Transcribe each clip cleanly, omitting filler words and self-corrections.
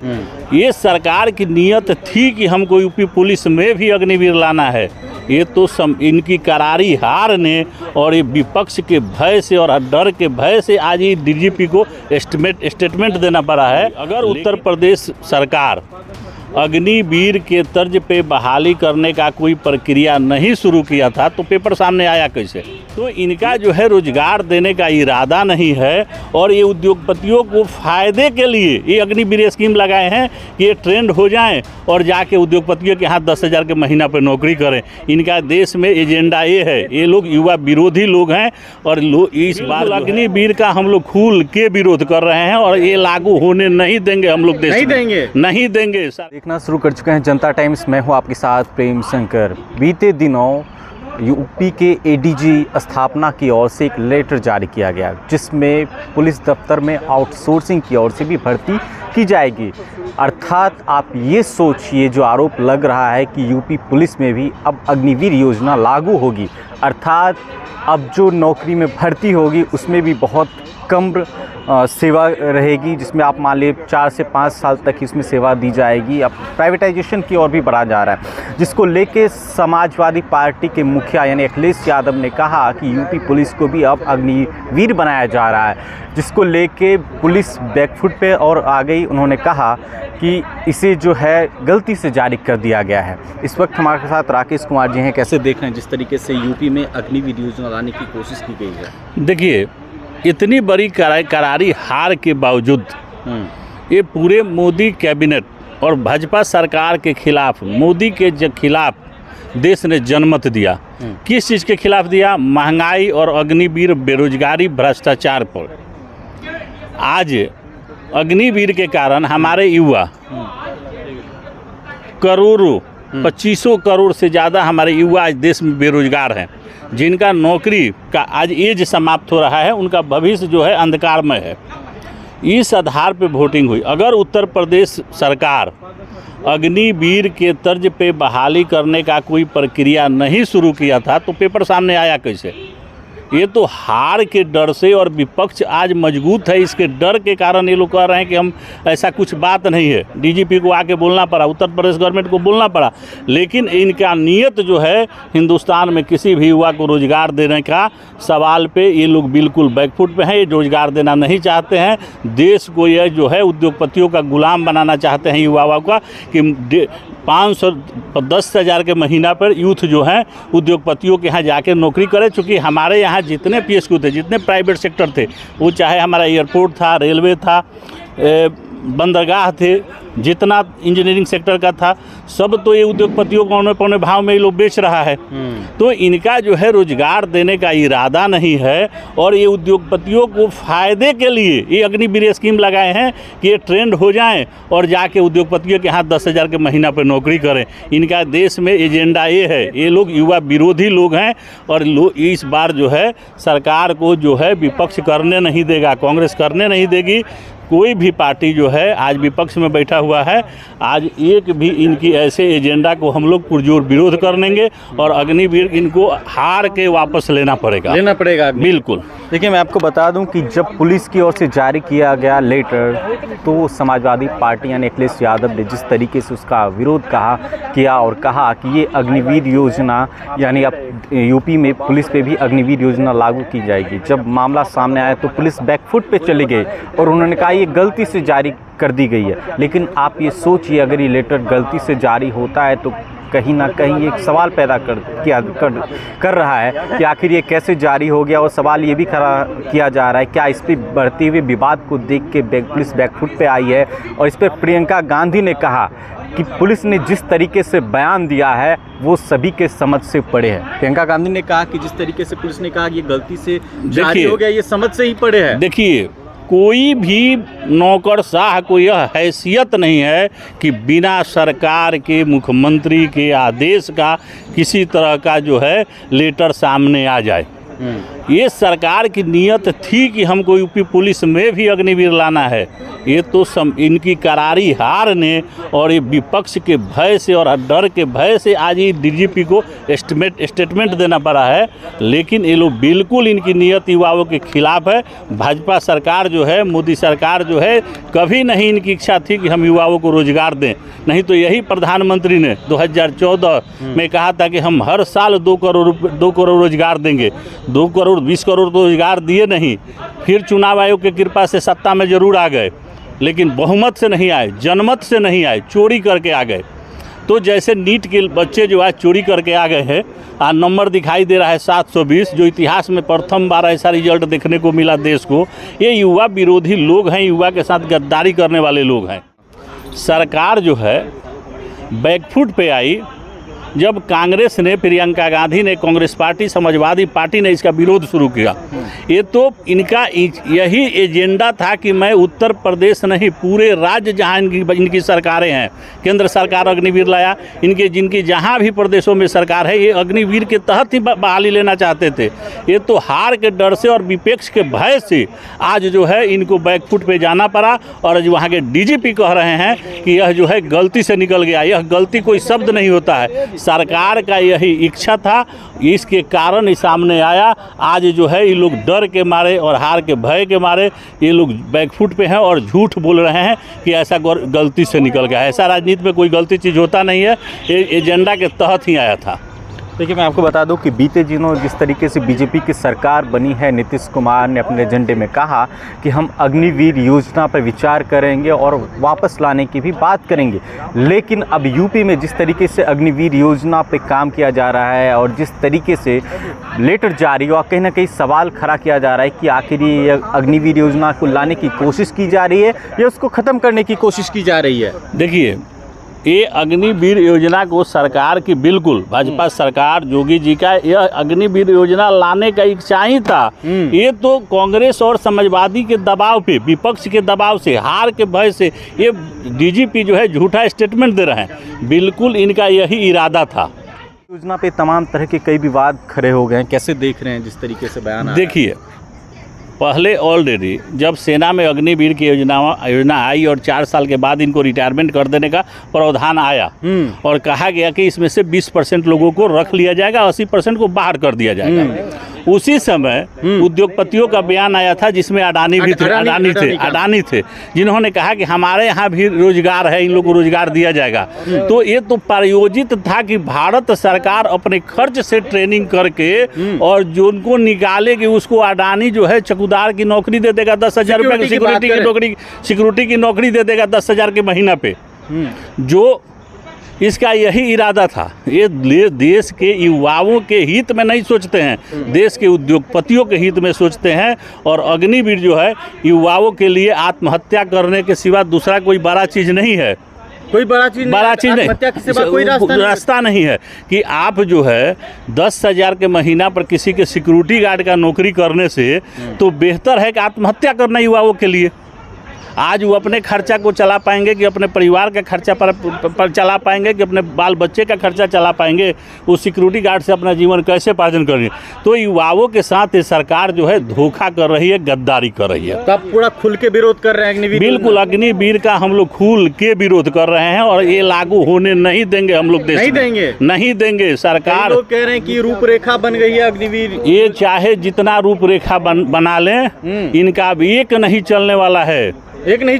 ये सरकार की नीयत थी कि हमको यूपी पुलिस में भी अग्निवीर लाना है। ये तो इनकी करारी हार ने और ये विपक्ष के भय से और डर के भय से आज ये डीजीपी को स्टेटमेंट देना पड़ा है। अगर उत्तर प्रदेश सरकार अग्निवीर के तर्ज पे बहाली करने का कोई प्रक्रिया नहीं शुरू किया था तो पेपर सामने आया कैसे? तो इनका जो है रोजगार देने का इरादा नहीं है और ये उद्योगपतियों को फ़ायदे के लिए ये अग्निवीर स्कीम लगाए हैं कि ये ट्रेंड हो जाएं और जाके उद्योगपतियों के हाथ 10,000 के महीना पर नौकरी करें। इनका देश में एजेंडा ये है। ये लोग युवा विरोधी लोग हैं और इस बार अग्निवीर का हम लोग खुल के विरोध कर रहे हैं और ये लागू होने नहीं देंगे। हम लोग देश नहीं देंगे। देखना शुरू कर चुके हैं जनता टाइम्स। मैं हूं आपके साथ प्रेम शंकर। बीते दिनों यूपी के एडीजी स्थापना की ओर से एक लेटर जारी किया गया जिसमें पुलिस दफ्तर में आउटसोर्सिंग की ओर से भी भर्ती की जाएगी। अर्थात आप ये सोचिए, जो आरोप लग रहा है कि यूपी पुलिस में भी अब अग्निवीर योजना लागू होगी, अर्थात अब जो नौकरी में भर्ती होगी उसमें भी बहुत कम सेवा रहेगी, जिसमें आप मान लीजिए 4 से 5 साल तक इसमें सेवा दी जाएगी। अब प्राइवेटाइजेशन की ओर भी बढ़ा जा रहा है, जिसको लेके समाजवादी पार्टी के मुखिया यानी अखिलेश यादव ने कहा कि यूपी पुलिस को भी अब अग्निवीर बनाया जा रहा है, जिसको लेके पुलिस बैकफुट पे और आ गई। उन्होंने कहा कि इसे जो है गलती से जारी कर दिया गया है। इस वक्त हमारे साथ राकेश कुमार जी हैं। कैसे देख रहे हैं जिस तरीके से यूपी में अग्निवीर योजना लाने की कोशिश की गई है? देखिए, इतनी बड़ी करारी हार के बावजूद ये पूरे मोदी कैबिनेट और भाजपा सरकार के खिलाफ, मोदी के खिलाफ देश ने जनमत दिया। किस चीज़ के खिलाफ दिया? महंगाई और अग्निवीर, बेरोजगारी, भ्रष्टाचार पर। आज अग्निवीर के कारण हमारे युवा करोड़ों 2500 करोड़ से ज़्यादा हमारे युवा आज देश में बेरोजगार हैं, जिनका नौकरी का आज एज समाप्त हो रहा है, उनका भविष्य जो है अंधकारमय है। इस आधार पे वोटिंग हुई। अगर उत्तर प्रदेश सरकार अग्निवीर के तर्ज पे बहाली करने का कोई प्रक्रिया नहीं शुरू किया था तो पेपर सामने आया कैसे? ये तो हार के डर से, और विपक्ष आज मजबूत है, इसके डर के कारण ये लोग कह रहे हैं कि हम ऐसा कुछ बात नहीं है। डीजीपी को आके बोलना पड़ा, उत्तर प्रदेश गवर्नमेंट को बोलना पड़ा, लेकिन इनका नियत जो है हिंदुस्तान में किसी भी युवा को रोजगार देने का सवाल पे ये लोग बिल्कुल बैकफुट पे हैं। ये रोजगार देना नहीं चाहते हैं। देश को यह जो है उद्योगपतियों का गुलाम बनाना चाहते हैं युवाओं का, कि 510,000 के महीना पर यूथ जो है उद्योगपतियों के यहाँ जाके नौकरी करे। चूँकि हमारे यहाँ जितने पीएसक्यू थे, जितने प्राइवेट सेक्टर थे, वो चाहे हमारा एयरपोर्ट था, रेलवे था, बंदरगाह थे, जितना इंजीनियरिंग सेक्टर का था, सब तो ये उद्योगपतियों को औने पौने भाव में ये लोग बेच रहा है। तो इनका जो है रोजगार देने का इरादा नहीं है और ये उद्योगपतियों को फ़ायदे के लिए ये अग्निवीर स्कीम लगाए हैं कि ये ट्रेंड हो जाएं और जाके उद्योगपतियों के हाथ 10,000 के महीना पर नौकरी करें। इनका देश में एजेंडा ये है। ये लोग युवा विरोधी लोग हैं और इस बार जो है सरकार को जो है विपक्ष करने नहीं देगा, कांग्रेस करने नहीं देगी। कोई भी पार्टी जो है आज विपक्ष में बैठा हुआ है, आज एक भी इनकी ऐसे एजेंडा को हम लोग पुरजोर विरोध कर लेंगे और अग्निवीर इनको हार के वापस लेना पड़ेगा। बिल्कुल। देखिए, मैं आपको बता दूं कि जब पुलिस की ओर से जारी किया गया लेटर, तो समाजवादी पार्टी यानी अखिलेश यादव ने जिस तरीके से उसका विरोध किया और कहा कि ये अग्निवीर योजना यानी अब यूपी में पुलिस पे भी अग्निवीर योजना लागू की जाएगी। जब मामला सामने आया तो पुलिस बैकफुट पे चली गई और उन्होंने कहा ये गलती से जारी कर दी गई है। लेकिन आप ये सोचिए, अगर ये लेटर गलती से जारी होता है तो कहीं ना कहीं एक सवाल पैदा कर रहा है कि आखिर ये कैसे जारी हो गया। और सवाल ये भी खड़ा किया जा रहा है, क्या इस पर बढ़ते हुए विवाद को देख के पुलिस बैकफुट पे आई है? और इस पर प्रियंका गांधी ने कहा कि पुलिस ने जिस तरीके से बयान दिया है वो सभी के समझ से परे है। प्रियंका गांधी ने कहा कि जिस तरीके से पुलिस ने कहा कि ये गलती से जारी हो गया, ये समझ से ही परे है। देखिए, कोई भी नौकरशाह को यह हैसियत नहीं है कि बिना सरकार के, मुख्यमंत्री के आदेश का किसी तरह का जो है लेटर सामने आ जाए। ये सरकार की नीयत थी कि हमको यूपी पुलिस में भी अग्निवीर लाना है। ये तो इनकी करारी हार ने और ये विपक्ष के भय से और डर के भय से आज ये डीजीपी को स्टेटमेंट देना पड़ा है। लेकिन ये लोग बिल्कुल इनकी नीयत युवाओं के खिलाफ है। भाजपा सरकार जो है, मोदी सरकार जो है, कभी नहीं इनकी इच्छा थी कि हम युवाओं को रोजगार दें। नहीं तो यही प्रधानमंत्री ने 2014 में कहा था कि हम हर साल 2 करोड़ रोजगार देंगे। 2 करोड़ 20 करोड़ तो रोजगार दिए नहीं। फिर चुनाव आयोग की कृपा से सत्ता में जरूर आ गए, लेकिन बहुमत से नहीं आए, जनमत से नहीं आए, चोरी करके आ गए। तो जैसे नीट के बच्चे जो आज चोरी करके आ गए हैं, आज नंबर दिखाई दे रहा है 720, जो इतिहास में प्रथम बार ऐसा रिजल्ट देखने को मिला देश को। ये युवा विरोधी लोग हैं, युवा के साथ गद्दारी करने वाले लोग हैं। सरकार जो है बैकफुट पे आई जब कांग्रेस ने, प्रियंका गांधी ने, कांग्रेस पार्टी, समाजवादी पार्टी ने इसका विरोध शुरू किया। ये तो इनका यही एजेंडा था कि मैं उत्तर प्रदेश नहीं, पूरे राज्य जहां इनकी सरकारें हैं, केंद्र सरकार अग्निवीर लाया, जिनकी जहां भी प्रदेशों में सरकार है, ये अग्निवीर के तहत ही बहाली लेना चाहते थे। ये तो हार के डर से और विपक्ष के भय से आज जो है इनको बैकफुट पे जाना पड़ा। और वहाँ के डीजीपी कह रहे हैं कि यह जो है गलती से निकल गया। यह गलती कोई शब्द नहीं होता है, सरकार का यही इच्छा था, इसके कारण ही सामने आया। आज जो है ये लोग डर के मारे और हार के भय के मारे ये लोग बैकफुट पे हैं और झूठ बोल रहे हैं कि ऐसा गलती से निकल गया। ऐसा राजनीति में कोई गलती चीज़ होता नहीं है, ये एजेंडा के तहत ही आया था। देखिए, मैं आपको बता दूं कि बीते दिनों जिस तरीके से बीजेपी की सरकार बनी है, नीतीश कुमार ने अपने एजेंडे में कहा कि हम अग्निवीर योजना पर विचार करेंगे और वापस लाने की भी बात करेंगे। लेकिन अब यूपी में जिस तरीके से अग्निवीर योजना पर काम किया जा रहा है और जिस तरीके से लेटर जारी और कहीं ना कहीं सवाल खड़ा किया जा रहा है कि आखिर ये अग्निवीर योजना को लाने की कोशिश की जा रही है या उसको ख़त्म करने की कोशिश की जा रही है। देखिए, ये अग्निवीर योजना को सरकार की, बिल्कुल भाजपा सरकार योगी जी का यह अग्निवीर योजना लाने का इच्छा ही था। ये तो कांग्रेस और समाजवादी के दबाव पे, विपक्ष के दबाव से, हार के भय से ये डीजीपी जो है झूठा स्टेटमेंट दे रहे हैं। बिल्कुल इनका यही इरादा था। योजना पे तमाम तरह के कई विवाद खड़े हो गए हैं, कैसे देख रहे हैं जिस तरीके से बयान? देखिए, पहले ऑलरेडी जब सेना में अग्निवीर की योजना आई और 4 साल के बाद इनको रिटायरमेंट कर देने का प्रावधान आया और कहा गया कि इसमें से 20% लोगों को रख लिया जाएगा, 80% को बाहर कर दिया जाएगा। उसी समय उद्योगपतियों का बयान आया था जिसमें अडानी थे जिन्होंने कहा कि हमारे यहाँ भी रोजगार है, इन लोगों को रोजगार दिया जाएगा। तो ये तो प्रायोजित था कि भारत सरकार अपने खर्च से ट्रेनिंग करके और जो उनको निकालेगी उसको अडानी जो है चौकीदार की नौकरी दे देगा, 10,000 रुपये की सिक्योरिटी की नौकरी दे देगा 10,000 के महीना पे। जो इसका यही इरादा था। ये देश के युवाओं के हित में नहीं सोचते हैं, देश के उद्योगपतियों के हित में सोचते हैं। और अग्निवीर जो है युवाओं के लिए आत्महत्या करने के सिवा दूसरा कोई बड़ा चीज़ नहीं है। कोई बड़ा चीज़ नहीं, कोई रास्ता नहीं है कि आप जो है 10,000 के महीना पर किसी के सिक्योरिटी गार्ड का नौकरी करने से तो बेहतर है कि आत्महत्या करना युवाओं के लिए। आज वो अपने खर्चा को चला पाएंगे कि अपने परिवार का खर्चा पर चला पाएंगे कि अपने बाल बच्चे का खर्चा चला पाएंगे, उस सिक्योरिटी गार्ड से अपना जीवन कैसे पार्जन करेंगे। तो युवाओं के साथ ये सरकार जो है धोखा कर रही है, गद्दारी कर रही है। तो आप पूरा खुल के विरोध कर रहे हैं अग्निवीर? बिल्कुल, अग्निवीर का हम लोग खुल के विरोध कर रहे हैं और ये लागू होने नहीं देंगे। हम लोग नहीं देंगे। सरकार लोग कह रहे हैं कि रूपरेखा बन गई है अग्निवीर। ये चाहे जितना रूपरेखा बना लें, इनका अब एक नहीं चलने वाला है। एक नहीं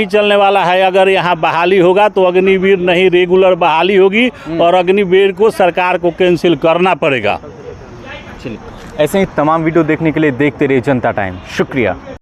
चलने वाला है। अगर यहाँ बहाली होगा तो अग्निवीर नहीं, रेगुलर बहाली होगी और अग्निवीर को सरकार को कैंसिल करना पड़ेगा। चलिए, ऐसे ही तमाम वीडियो देखने के लिए देखते रहिए जनता टाइम। शुक्रिया।